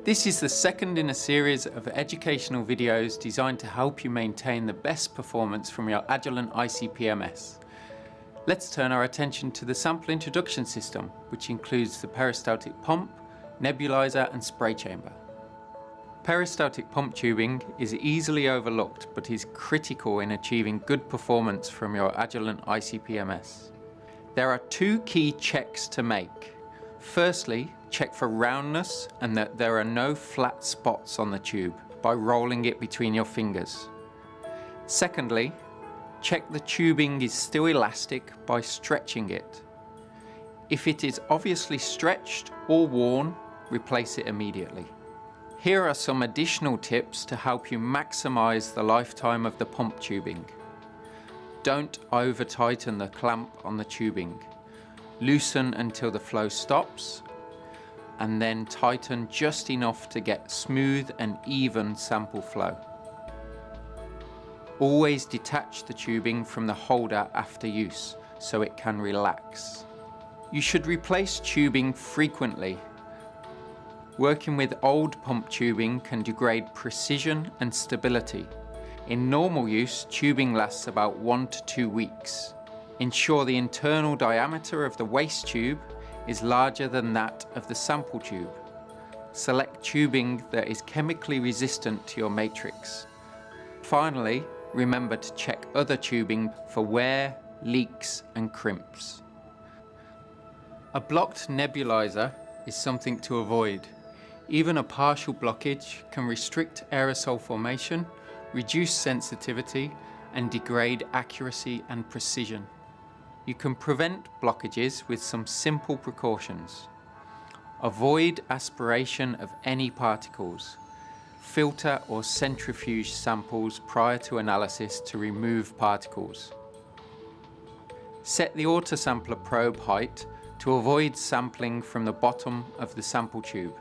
This is the second in a series of educational videos designed to help you maintain the best performance from your Agilent ICP MS. Let's turn our attention to the sample introduction system, which includes the peristaltic pump, nebulizer and spray chamber. Peristaltic pump tubing is easily overlooked but is critical in achieving good performance from your Agilent ICP MS. There are two key checks to make. Firstly, check for roundness and that there are no flat spots on the tube by rolling it between your fingers. Secondly, check the tubing is still elastic by stretching it. If it is obviously stretched or worn, replace it immediately. Here are some additional tips to help you maximize the lifetime of the pump tubing. Don't over-tighten the clamp on the tubing. Loosen until the flow stops, and then tighten just enough to get smooth and even sample flow. Always detach the tubing from the holder after use so it can relax. You should replace tubing frequently. Working with old pump tubing can degrade precision and stability. In normal use, tubing lasts about 1 to 2 weeks. Ensure the internal diameter of the waste tube is larger than that of the sample tube. Select tubing that is chemically resistant to your matrix. Finally, remember to check other tubing for wear, leaks and crimps. A blocked nebulizer is something to avoid. Even a partial blockage can restrict aerosol formation, reduce sensitivity and degrade accuracy and precision. You can prevent blockages with some simple precautions. Avoid aspiration of any particles. Filter or centrifuge samples prior to analysis to remove particles. Set the autosampler probe height to avoid sampling from the bottom of the sample tube.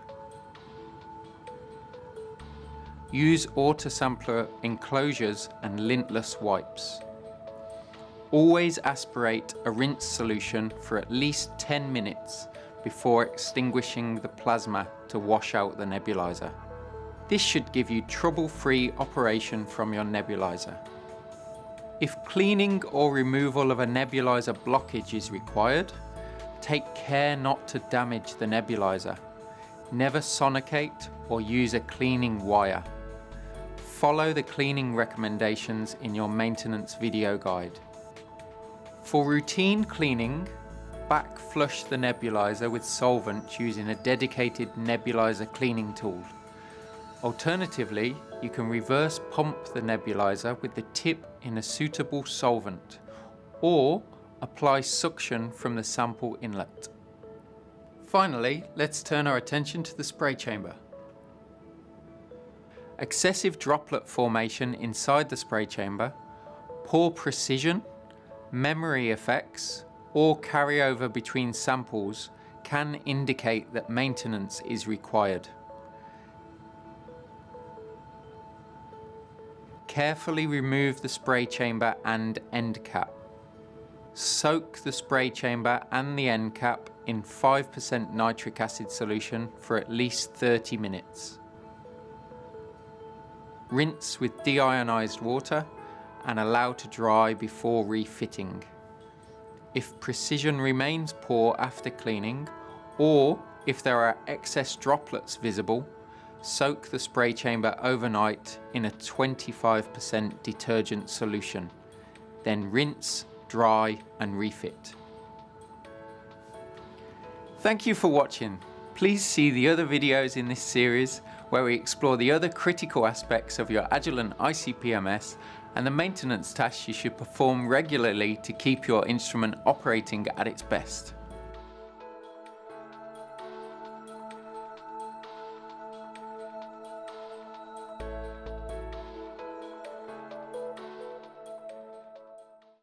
Use autosampler enclosures and lintless wipes. Always aspirate a rinse solution for at least 10 minutes before extinguishing the plasma to wash out the nebulizer. This should give you trouble-free operation from your nebulizer. If cleaning or removal of a nebulizer blockage is required, take care not to damage the nebulizer. Never sonicate or use a cleaning wire. Follow the cleaning recommendations in your maintenance video guide. For routine cleaning, back flush the nebulizer with solvent using a dedicated nebulizer cleaning tool. Alternatively, you can reverse pump the nebulizer with the tip in a suitable solvent, or apply suction from the sample inlet. Finally, let's turn our attention to the spray chamber. Excessive droplet formation inside the spray chamber, poor precision, memory effects, or carryover between samples can indicate that maintenance is required. Carefully remove the spray chamber and end cap. Soak the spray chamber and the end cap in 5% nitric acid solution for at least 30 minutes. Rinse with deionized water and allow to dry before refitting. If precision remains poor after cleaning, or if there are excess droplets visible, soak the spray chamber overnight in a 25% detergent solution. Then rinse, dry and refit. Thank you for watching. Please see the other videos in this series where we explore the other critical aspects of your Agilent ICP MS and the maintenance tasks you should perform regularly to keep your instrument operating at its best.